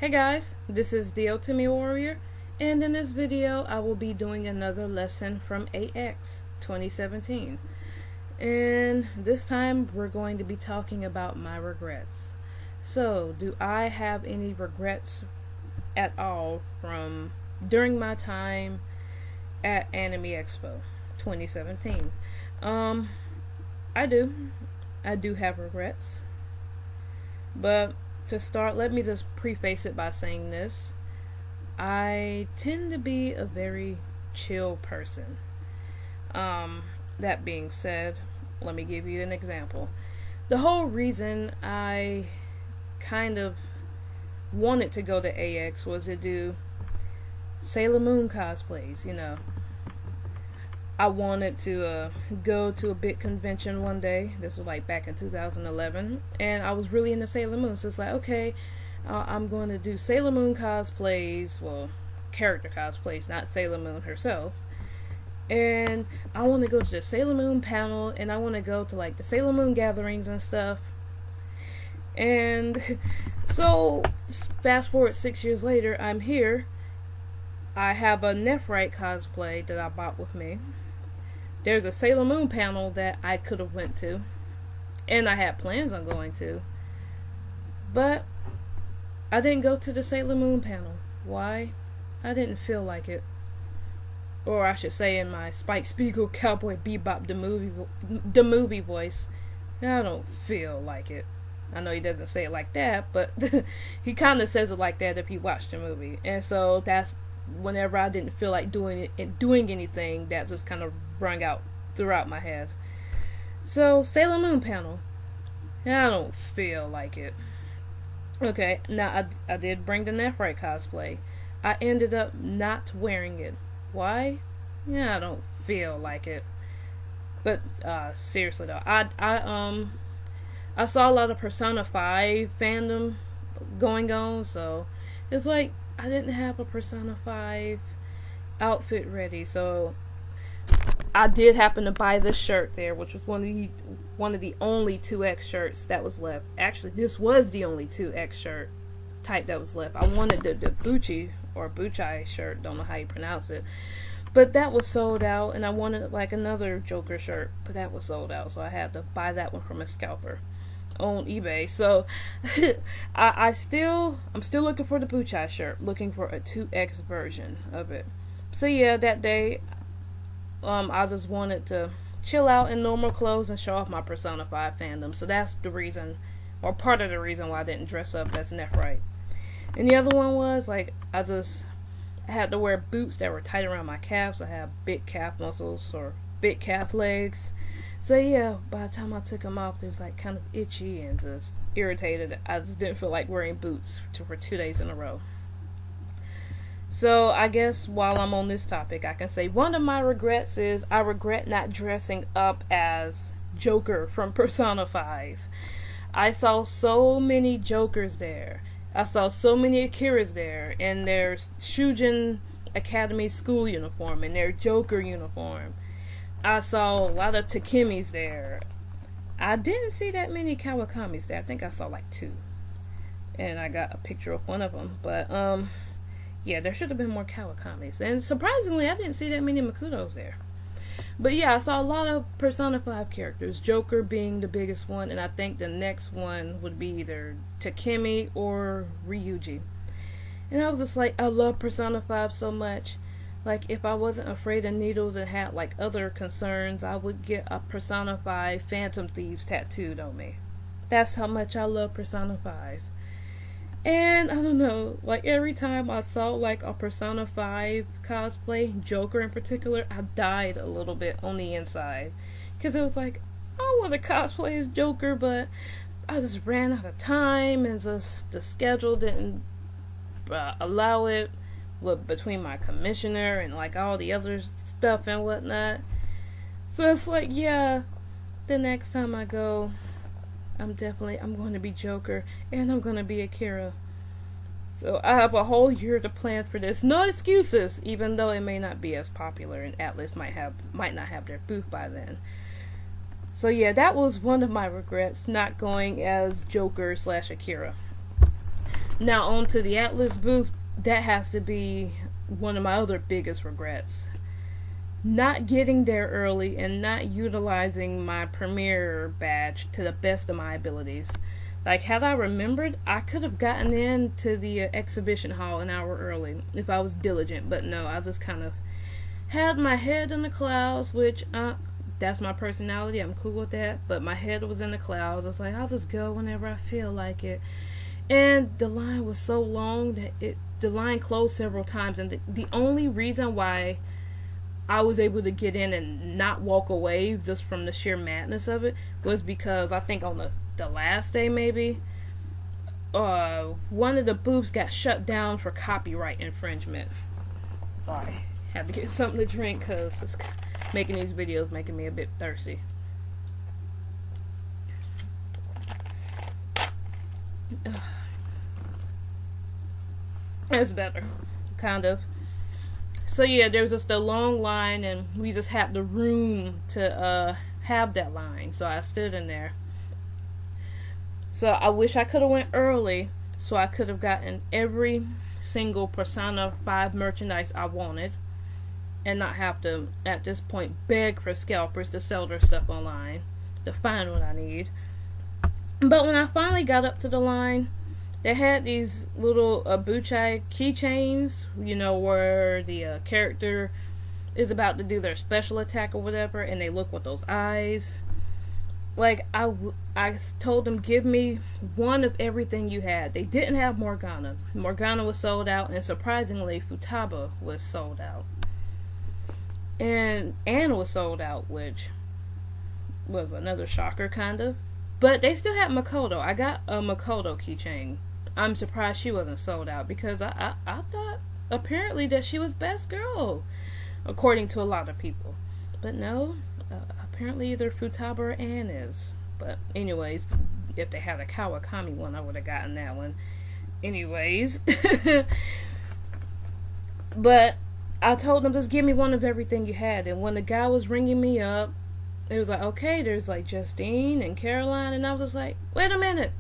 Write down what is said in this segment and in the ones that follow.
Hey guys, this is the Ultimate Warrior, and in this video I will be doing another lesson from AX 2017. And this time we're going to be talking about my regrets. So, do I have any regrets at all from during my time at Anime Expo 2017? I do. I do have regrets. But to start, let me just preface it by saying this. I tend to be a very chill person. That being said, let me give you an example. The whole reason I kind of wanted to go to AX was to do Sailor Moon cosplays, I wanted to go to a big convention one day. This was like back in 2011, and I was really into Sailor Moon. So it's like, okay, I'm going to do Sailor Moon cosplays, well, character cosplays, not Sailor Moon herself. And I want to go to the Sailor Moon panel, and I want to go to like the Sailor Moon gatherings and stuff. And so, fast forward 6 years later, I'm here. I have a Nephrite cosplay that I bought with me. There's a Sailor Moon panel that I could have went to, and I had plans on going to, but I didn't go to the Sailor Moon panel. Why? I didn't feel like it. Or I should say in my Spike Spiegel Cowboy Bebop the movie voice, I don't feel like it. I know he doesn't say it like that, but he kind of says it like that if you watch the movie. And so that's whenever I didn't feel like doing anything, that just kind of rung out throughout my head. So, Sailor Moon panel. I don't feel like it. Okay, now I did bring the Nephrite cosplay. I ended up not wearing it. Why? I don't feel like it. But seriously though, I saw a lot of Persona 5 fandom going on, so it's like I didn't have a Persona 5 outfit ready, so I did happen to buy this shirt there, which was one of the only 2X shirts that was left. Actually, this was the only 2X shirt type that was left. I wanted the Buchi or Buchai shirt, don't know how you pronounce it, but that was sold out, and I wanted like another Joker shirt, but that was sold out, so I had to buy that one from a scalper on eBay. So I'm still looking for the Buchai shirt, looking for a 2X version of it. So yeah, that day I just wanted to chill out in normal clothes and show off my Persona 5 fandom. So that's the reason, or part of the reason, why I didn't dress up as Nephrite. And the other one was like I had to wear boots that were tight around my calves. I have big calf muscles or big calf legs. So yeah, by the time I took them off, they was like kind of itchy and just irritated. I just didn't feel like wearing boots for 2 days in a row. So I guess while I'm on this topic, I can say one of my regrets is I regret not dressing up as Joker from Persona 5. I saw so many Jokers there. I saw so many Akiras there in their Shujin Academy school uniform and their Joker uniform. I saw a lot of Takemis there. I didn't see that many Kawakamis there. I think I saw like 2. And I got a picture of one of them. But, yeah, there should have been more Kawakamis. And surprisingly, I didn't see that many Makutos there. But yeah, I saw a lot of Persona 5 characters. Joker being the biggest one. And I think the next one would be either Takemi or Ryuji. And I was just like, I love Persona 5 so much. Like, if I wasn't afraid of needles and had, like, other concerns, I would get a Persona 5 Phantom Thieves tattooed on me. That's how much I love Persona 5. And, I don't know, like, every time I saw, like, a Persona 5 cosplay, Joker in particular, I died a little bit on the inside. Because it was like, I want to cosplay as Joker, but I just ran out of time, and just the schedule didn't allow it. Between my commissioner and like all the other stuff and whatnot. So it's like, yeah, the next time I go, I'm going to be Joker, and I'm going to be Akira. So I have a whole year to plan for this. No excuses, even though it may not be as popular, and Atlas might not have their booth by then. So yeah, that was one of my regrets, not going as Joker / Akira. Now on to the Atlas booth. That has to be one of my other biggest regrets. Not getting there early and not utilizing my premiere badge to the best of my abilities. Like, had I remembered, I could have gotten into the exhibition hall an hour early if I was diligent, but no, I just kind of had my head in the clouds, which, that's my personality, I'm cool with that, but my head was in the clouds. I was like, I'll just go whenever I feel like it. And the line was so long that the line closed several times, and the only reason why I was able to get in and not walk away just from the sheer madness of it was because I think on the last day maybe, one of the booths got shut down for copyright infringement. Sorry, had to get something to drink because it's making these videos making me a bit thirsty. That's better, kind of. So yeah, there was just a long line, and we just had the room to have that line. So I stood in there. So I wish I could have went early, so I could have gotten every single Persona 5 merchandise I wanted, and not have to, at this point, beg for scalpers to sell their stuff online to find what I need. But when I finally got up to the line, they had these little buchai keychains, you know, where the character is about to do their special attack or whatever, and they look with those eyes. Like, I told them, give me one of everything you had. They didn't have Morgana. Morgana was sold out, and surprisingly, Futaba was sold out. And Anne was sold out, which was another shocker, kind of. But they still had Makoto. I got a Makoto keychain. I'm surprised she wasn't sold out, because I thought apparently that she was best girl, according to a lot of people. But no, apparently either Futaba or Anne is. But anyways, if they had a Kawakami one, I would have gotten that one. Anyways. But I told them, just give me one of everything you had. And when the guy was ringing me up, it was like, okay, there's like Justine and Caroline. And I was just like, wait a minute.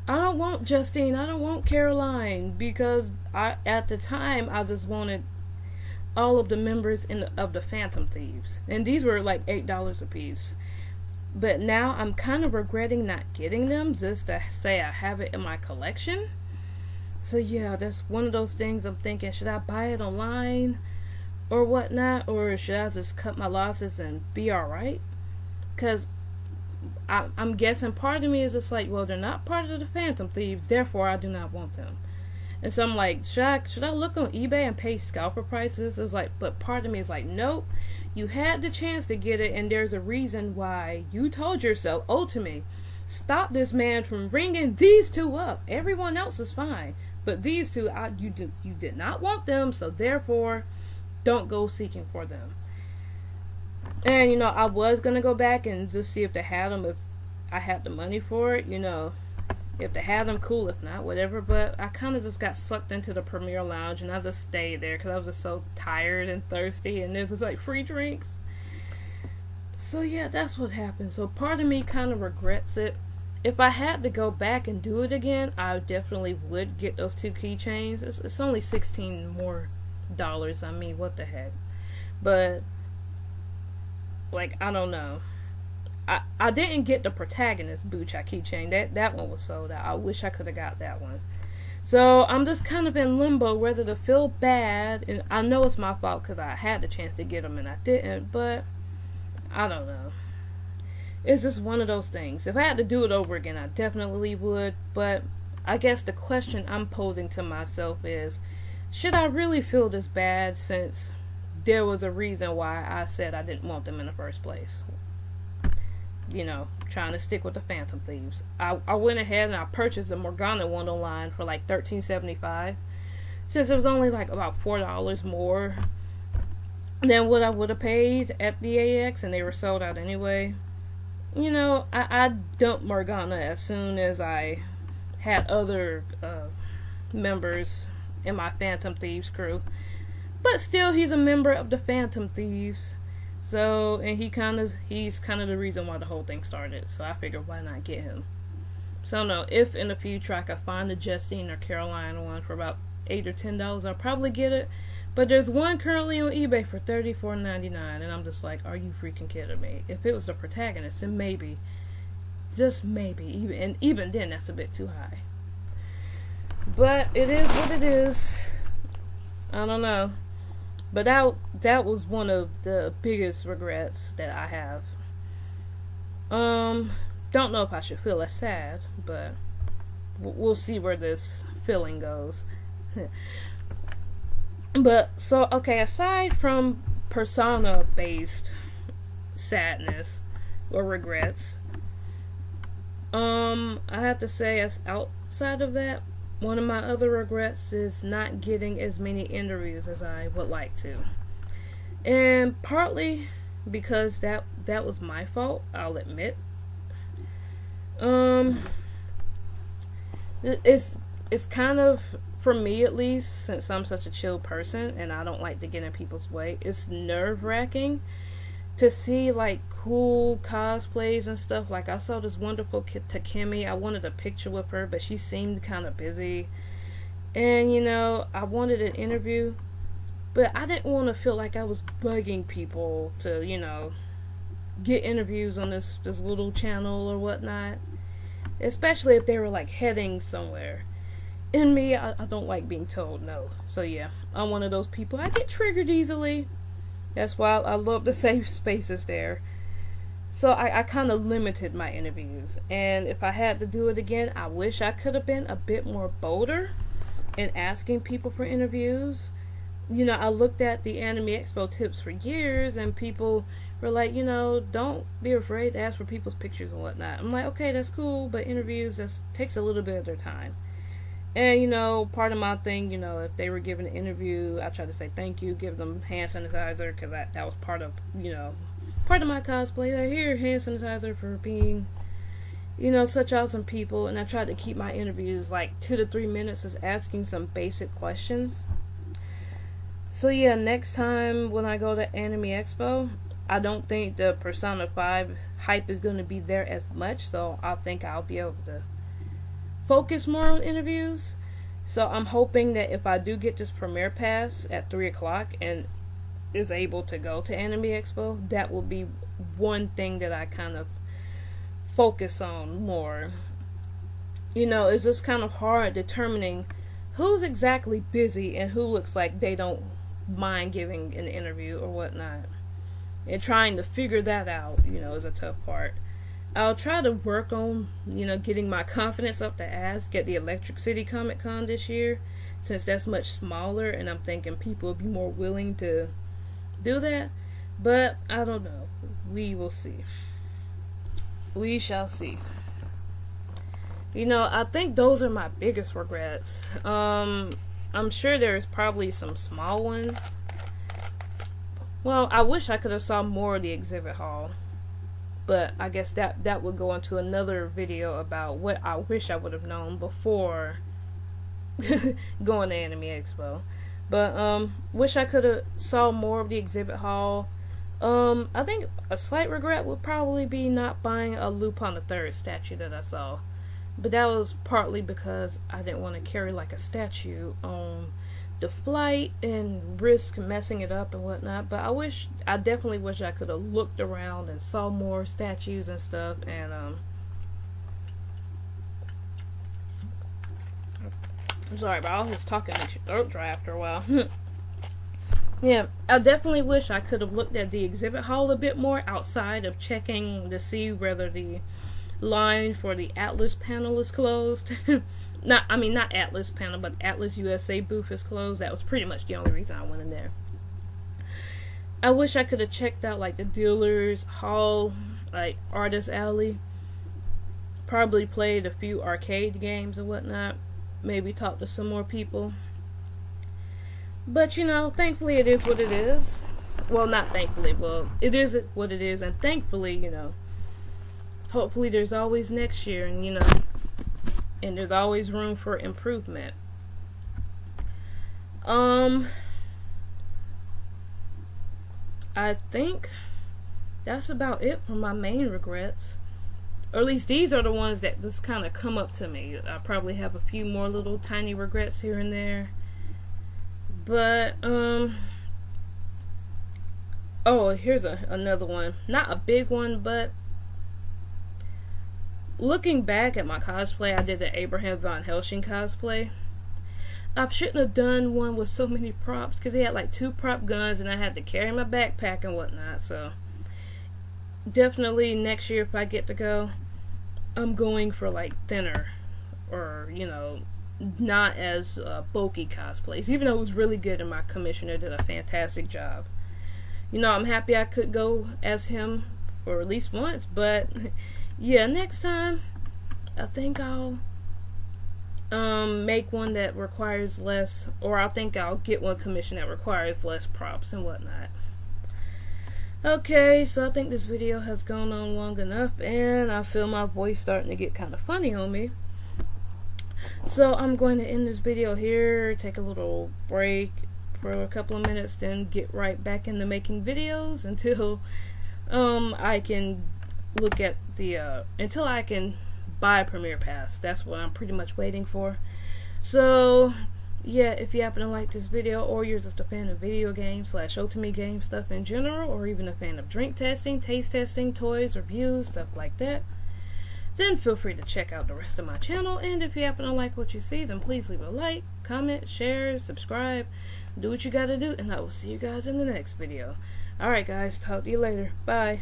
I don't want Justine. I don't want Caroline. Because at the time, I just wanted all of the members of the Phantom Thieves. And these were like $8 a piece. But now I'm kind of regretting not getting them, just to say I have it in my collection. So yeah, that's one of those things I'm thinking, should I buy it online or whatnot? Or should I just cut my losses and be alright? Because I'm guessing part of me is just like, well, they're not part of the Phantom Thieves, therefore I do not want them. And so I'm like, should I look on eBay and pay scalper prices? It's like, but part of me is like, nope, you had the chance to get it, and there's a reason why. You told yourself, ultimately, stop this man from ringing these two up. Everyone else is fine, but these two, you did not want them, so therefore, don't go seeking for them. And, you know, I was going to go back and just see if they had them, if I had the money for it, you know. If they had them, cool. If not, whatever. But I kind of just got sucked into the Premier Lounge, and I just stayed there because I was just so tired and thirsty, and there's just like free drinks. So yeah, that's what happened. So part of me kind of regrets it. If I had to go back and do it again, I definitely would get those two keychains. It's only $16 more. I mean, what the heck. But like, I don't know. I didn't get the protagonist Bucha keychain. That one was sold out. I wish I could have got that one. So I'm just kind of in limbo whether to feel bad. And I know it's my fault because I had the chance to get them and I didn't. But I don't know. It's just one of those things. If I had to do it over again, I definitely would. But I guess the question I'm posing to myself is, should I really feel this bad since there was a reason why I said I didn't want them in the first place? You know, trying to stick with the Phantom Thieves. I went ahead and I purchased the Morgana one online for like $13.75, since it was only like about $4 more than what I would have paid at the AX, and they were sold out anyway. You know, I dumped Morgana as soon as I had other members in my Phantom Thieves crew. But still, he's a member of the Phantom Thieves. So, and he's kind of the reason why the whole thing started. So I figured, why not get him? So no, if in the future I could find the Justine or Carolina one for about $8 or $10, I'll probably get it. But there's one currently on eBay for $34.99, and I'm just like, are you freaking kidding me? If it was the protagonist, then maybe, just maybe, even then, that's a bit too high. But it is what it is. I don't know. But that was one of the biggest regrets that I have. Don't know if I should feel as sad, but we'll see where this feeling goes. But, so, okay, aside from persona-based sadness or regrets, I have to say, as outside of that, one of my other regrets is not getting as many interviews as I would like to. And partly because that was my fault, I'll admit. It's kind of, for me at least, since I'm such a chill person and I don't like to get in people's way, it's nerve-wracking to see like cool cosplays and stuff. Like, I saw this wonderful Takemi. I wanted a picture with her, but she seemed kind of busy, and I wanted an interview, but I didn't want to feel like I was bugging people to get interviews on this little channel or whatnot, especially if they were like heading somewhere. And me, I don't like being told no. So yeah, I'm one of those people. I get triggered easily. That's why I love the safe spaces there. So I kind of limited my interviews. And if I had to do it again, I wish I could have been a bit more bolder in asking people for interviews. I looked at the Anime Expo tips for years, and people were like, don't be afraid to ask for people's pictures and whatnot. I'm like, okay, that's cool, but interviews, that takes a little bit of their time. And, part of my thing, if they were giving an interview, I try to say thank you, give them hand sanitizer, because that was part of my cosplay. Like, here, hand sanitizer for being, such awesome people. And I tried to keep my interviews like 2 to 3 minutes, just asking some basic questions. So yeah, next time when I go to Anime Expo, I don't think the Persona 5 hype is going to be there as much, so I think I'll be able to focus more on interviews. So I'm hoping that if I do get this premiere pass at 3 o'clock and is able to go to Anime Expo, that will be one thing that I kind of focus on more. It's just kind of hard determining who's exactly busy and who looks like they don't mind giving an interview or whatnot. And trying to figure that out, is a tough part. I'll try to work on, getting my confidence up to ask at the Electric City Comic Con this year, since that's much smaller, and I'm thinking people will be more willing to do that. But I don't know. We will see. We shall see. I think those are my biggest regrets. I'm sure there's probably some small ones. Well, I wish I could have saw more of the exhibit hall. But I guess that would go into another video about what I wish I would have known before going to Anime Expo. But wish I could have saw more of the exhibit hall. I think a slight regret would probably be not buying a Lupin the Third statue that I saw. But that was partly because I didn't want to carry like a statue on the flight and risk messing it up and whatnot. But I definitely wish I could have looked around and saw more statues and stuff. And I'm sorry, but all this talking makes your throat dry after a while. Yeah, I definitely wish I could have looked at the exhibit hall a bit more outside of checking to see whether the line for the Atlas panel is closed. Not Atlas panel, but Atlas USA booth is closed. That was pretty much the only reason I went in there. I wish I could have checked out like the dealers hall, like Artist Alley. Probably played a few arcade games and whatnot. Maybe talked to some more people. But thankfully it is what it is. Well, not thankfully, well, it is what it is, and thankfully, hopefully there's always next year, and and there's always room for improvement. I think that's about it for my main regrets. Or at least these are the ones that just kind of come up to me. I probably have a few more little tiny regrets here and there. But, oh, here's another one. Not a big one, but looking back at my cosplay, I did the Abraham von Helsing cosplay. I shouldn't have done one with so many props because he had like 2 prop guns and I had to carry my backpack and whatnot. So definitely next year if I get to go, I'm going for like thinner or, you know, not as bulky cosplays. Even though it was really good and my commissioner did a fantastic job. You know, I'm happy I could go as him for at least once. But yeah, next time I think I'll make one that requires less, or I think I'll get one commission that requires less props and whatnot. Okay, so I think this video has gone on long enough and I feel my voice starting to get kind of funny on me. So I'm going to end this video here, take a little break for a couple of minutes, then get right back into making videos until I can look at the until I can buy Premiere Pass. That's what I'm pretty much waiting for. So yeah, if you happen to like this video, or you're just a fan of video games / Ultimate game stuff in general, or even a fan of drink testing, taste testing, toys, reviews, stuff like that, then feel free to check out the rest of my channel. And if you happen to like what you see, then please leave a like, comment, share, subscribe, do what you gotta do, and I will see you guys in the next video. Alright guys, talk to you later. Bye.